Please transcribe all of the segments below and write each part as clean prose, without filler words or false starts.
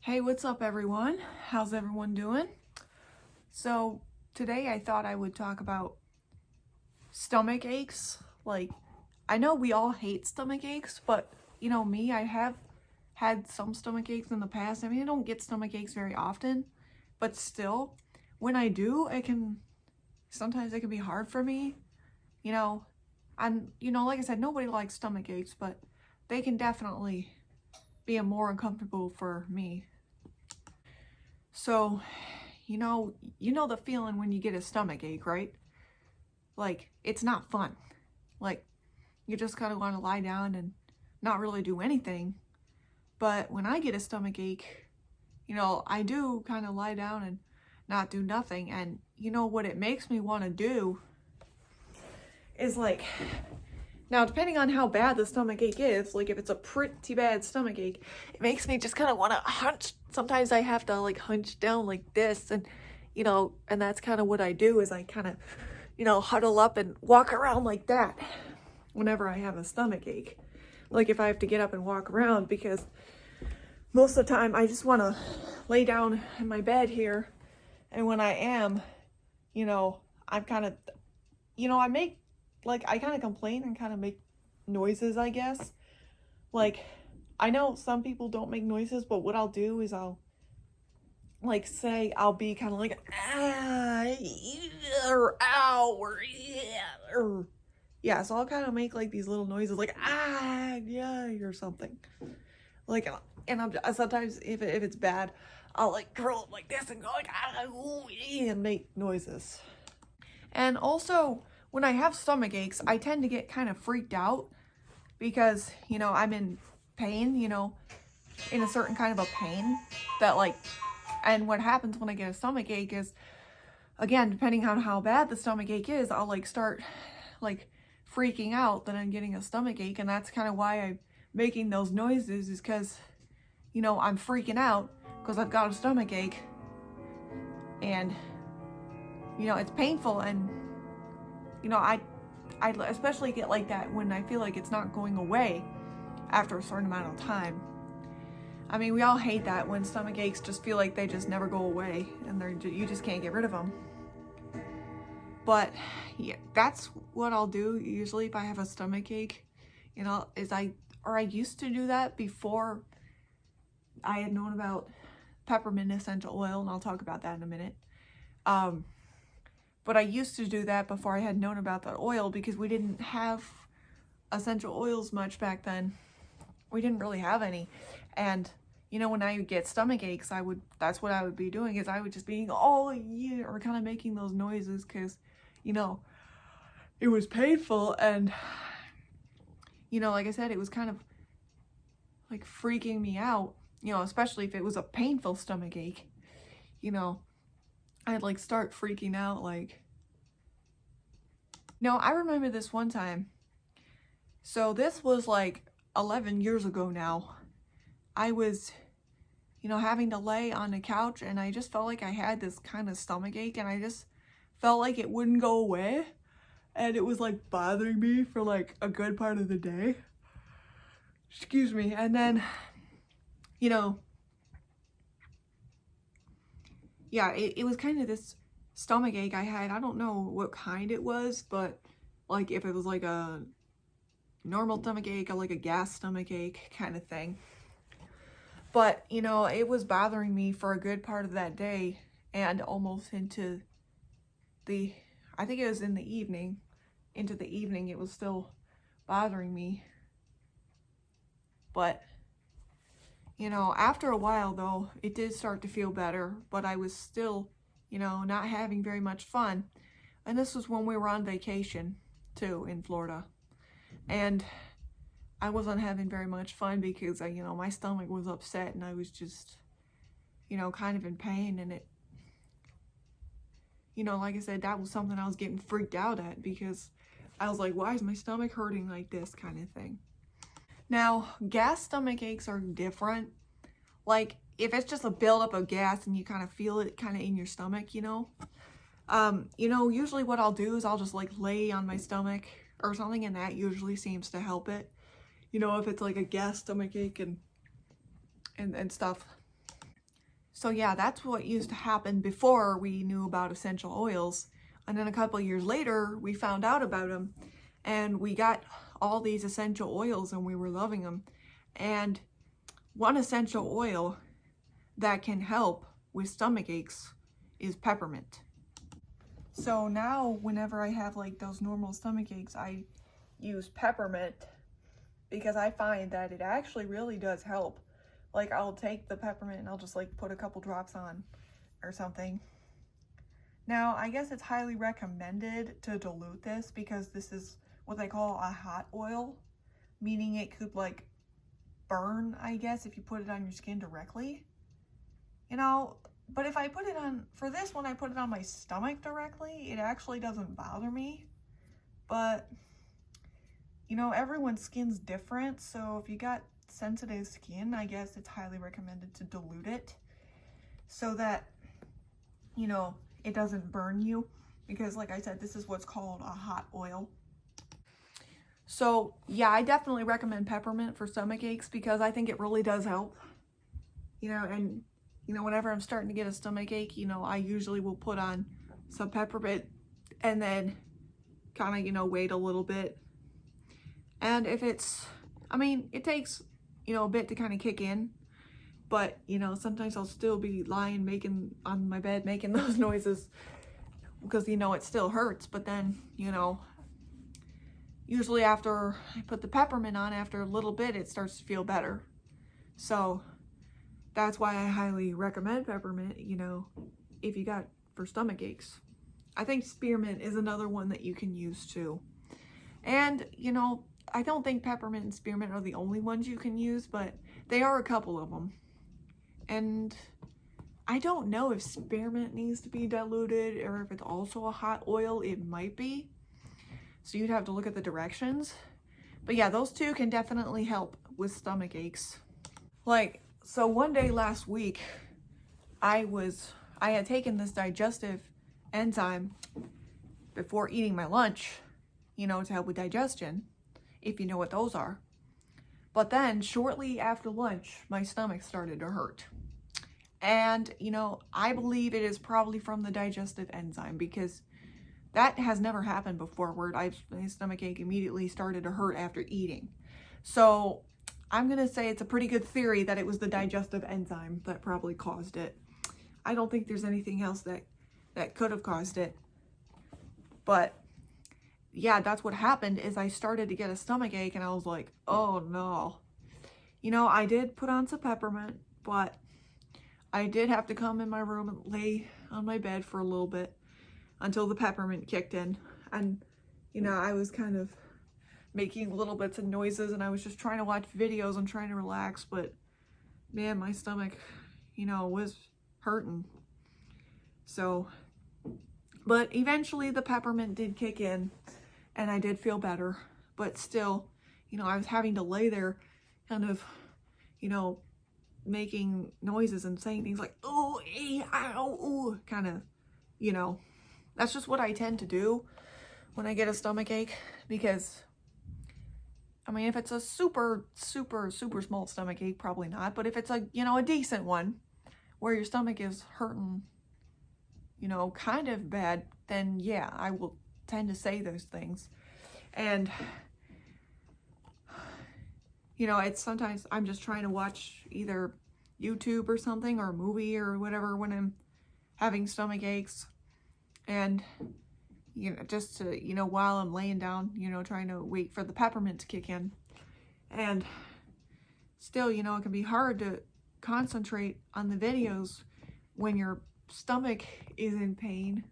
Hey, what's up everyone? How's everyone doing? So today I thought I would talk about stomach aches. I know we all hate stomach aches, but me, I have had some stomach aches in the past. I mean, I don't get stomach aches very often, but still, when I do, sometimes it can be hard for me, you know. And, like I said, nobody likes stomach aches, but they can definitely be more uncomfortable for me. So, you know the feeling when you get a stomach ache, right? Like, it's not fun. Like, you just kind of want to lie down and not really do anything. But when I get a stomach ache, I do kind of lie down and not do nothing. And what it makes me want to do is now depending on how bad the stomach ache is, like if it's a pretty bad stomach ache, it makes me just kind of want to hunch. Sometimes I have to hunch down like this, and and that's kind of what I do is I kind of huddle up and walk around like that whenever I have a stomach ache. Like if I have to get up and walk around, because most of the time I just want to lay down in my bed here, and when I am, I'm kind of, I make, I kind of complain and kind of make noises, I guess. I know some people don't make noises, but what I'll do is I'll say, I'll be kind of like, ah, or ow, or yeah, so I'll kind of make these little noises like, ah, yeah, or something. And I'm sometimes, if it's bad, I'll curl up like this and go ah, ooh, and make noises. And also, when I have stomach aches, I tend to get kind of freaked out because, I'm in pain, in a certain kind of a pain that and what happens when I get a stomach ache is, again, depending on how bad the stomach ache is, I'll start freaking out that I'm getting a stomach ache. And that's kind of why I'm making those noises, is because, I'm freaking out because I've got a stomach ache. And, it's painful. And, I especially get like that when I feel like it's not going away after a certain amount of time. I mean, we all hate that when stomach aches just feel like they just never go away and you just can't get rid of them. But yeah, that's what I'll do usually if I have a stomach ache. I used to do that before I had known about peppermint essential oil, and I'll talk about that in a minute. But I used to do that before I had known about that oil, because we didn't have essential oils much back then. We didn't really have any. And when I would get stomach aches, that's what I would be doing, is I would just be, oh yeah, or kind of making those noises, because it was painful. And like I said, it was kind of freaking me out, especially if it was a painful stomach ache. I'd start freaking out. I remember this one time. So this was 11 years ago now. I was, having to lay on the couch, and I just felt like I had this kind of stomach ache, and I just felt like it wouldn't go away. And it was bothering me for a good part of the day. Excuse me. And then, yeah, it was kind of this stomach ache I had. I don't know what kind it was, but if it was a normal stomach ache or a gas stomach ache kind of thing. But, it was bothering me for a good part of that day, and almost into I think it was in the evening. Into the evening, it was still bothering me. But, after a while, though, it did start to feel better, but I was still, not having very much fun. And this was when we were on vacation, too, in Florida. And I wasn't having very much fun because, my stomach was upset, and I was just, kind of in pain. And it, like I said, that was something I was getting freaked out at, because I was like, why is my stomach hurting like this, kind of thing. Now, gas stomach aches are different. If it's just a buildup of gas and you kind of feel it kind of in your stomach, usually what I'll do is I'll just lay on my stomach or something, and that usually seems to help it. If it's a gas stomach ache and stuff. So yeah, that's what used to happen before we knew about essential oils. And then a couple of years later, we found out about them and we got all these essential oils and we were loving them. And one essential oil that can help with stomach aches is peppermint. So now whenever I have like those normal stomach aches, I use peppermint because I find that it actually really does help. Like I'll take the peppermint and I'll just like put a couple drops on or something. Now, I guess it's highly recommended to dilute this because this is what they call a hot oil, meaning it could like burn, I guess, if you put it on your skin directly. You know, but if I put it on, for this one, I put it on my stomach directly, it actually doesn't bother me. But, you know, everyone's skin's different, so if you got sensitive skin, I guess it's highly recommended to dilute it so that, you know, it doesn't burn you, because like I said, this is what's called a hot oil. So yeah, I definitely recommend peppermint for stomach aches because I think it really does help. You know, and you know, whenever I'm starting to get a stomach ache, you know, I usually will put on some peppermint and then kind of, you know, wait a little bit. And if it's, I mean, it takes, you know, a bit to kind of kick in, but you know, sometimes I'll still be lying on my bed making those noises because, you know, it still hurts. But then, you know, usually after I put the peppermint on, after a little bit, it starts to feel better. So that's why I highly recommend peppermint, you know, if you got for stomach aches. I think spearmint is another one that you can use too. And, you know, I don't think peppermint and spearmint are the only ones you can use, but they are a couple of them. And I don't know if spearmint needs to be diluted or if it's also a hot oil. It might be. So you'd have to look at the directions. But yeah, those two can definitely help with stomach aches. Like, so one day last week, I had taken this digestive enzyme before eating my lunch, you know, to help with digestion, if you know what those are. But then shortly after lunch, my stomach started to hurt. And, you know, I believe it is probably from the digestive enzyme because that has never happened before where my stomach ache immediately started to hurt after eating. So I'm going to say it's a pretty good theory that it was the digestive enzyme that probably caused it. I don't think there's anything else that could have caused it. But yeah, that's what happened is I started to get a stomach ache and I was like, oh no. You know, I did put on some peppermint, but I did have to come in my room and lay on my bed for a little bit until the peppermint kicked in. And, you know, I was kind of making little bits of noises and I was just trying to watch videos and trying to relax, but man, my stomach, you know, was hurting. So, but eventually the peppermint did kick in and I did feel better, but still, you know, I was having to lay there kind of, you know, making noises and saying things like, oh, ow, ooh, kind of, you know, that's just what I tend to do when I get a stomach ache because, I mean, if it's a super, super, super small stomach ache, probably not. But if it's a, you know, a decent one where your stomach is hurting, you know, kind of bad, then yeah, I will tend to say those things. And, you know, it's sometimes I'm just trying to watch either YouTube or something or a movie or whatever when I'm having stomach aches. And, you know, just to, you know, while I'm laying down, you know, trying to wait for the peppermint to kick in. And still, you know, it can be hard to concentrate on the videos when your stomach is in pain.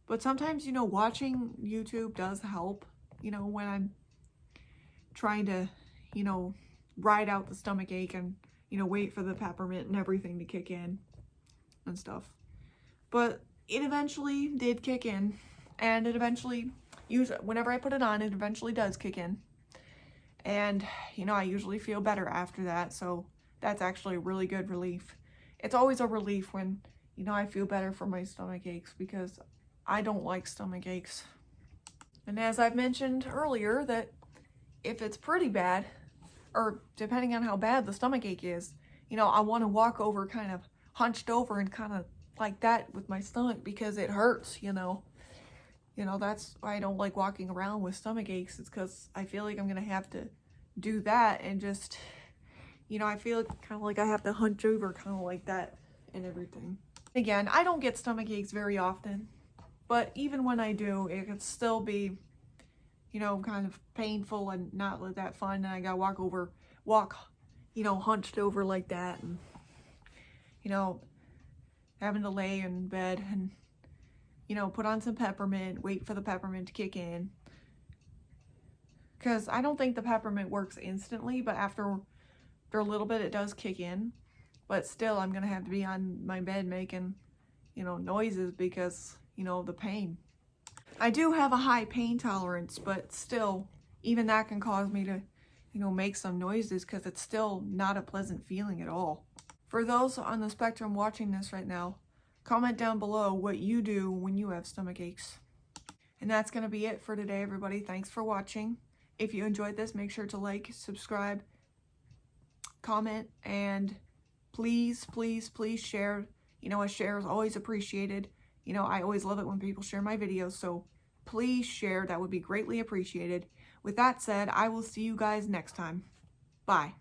But sometimes, you know, watching YouTube does help, you know, when I'm trying to, you know, ride out the stomach ache and, you know, wait for the peppermint and everything to kick in and stuff. But it eventually did kick in, and it eventually, whenever I put it on, it eventually does kick in. And, you know, I usually feel better after that, so that's actually a really good relief. It's always a relief when, you know, I feel better from my stomach aches because I don't like stomach aches. And as I've mentioned earlier, that if it's pretty bad, or depending on how bad the stomach ache is, you know, I want to walk over kind of hunched over and kind of like that with my stomach because it hurts, you know. That's why I don't like walking around with stomach aches. It's because I feel like I'm going to have to do that and just, I feel kind of like I have to hunch over kind of like that and everything. Again, I don't get stomach aches very often, but even when I do, it can still be, kind of painful and not that fun. And I got to walk, hunched over like that and, having to lay in bed and, put on some peppermint, wait for the peppermint to kick in. Because I don't think the peppermint works instantly, but after a little bit it does kick in. But still, I'm going to have to be on my bed making, noises because, the pain. I do have a high pain tolerance, but still, even that can cause me to, make some noises because it's still not a pleasant feeling at all. For those on the spectrum watching this right now, comment down below what you do when you have stomach aches. And that's going to be it for today, everybody. Thanks for watching. If you enjoyed this, make sure to like, subscribe, comment, and please, please, please share. A share is always appreciated. I always love it when people share my videos, so please share. That would be greatly appreciated. With that said, I will see you guys next time. Bye.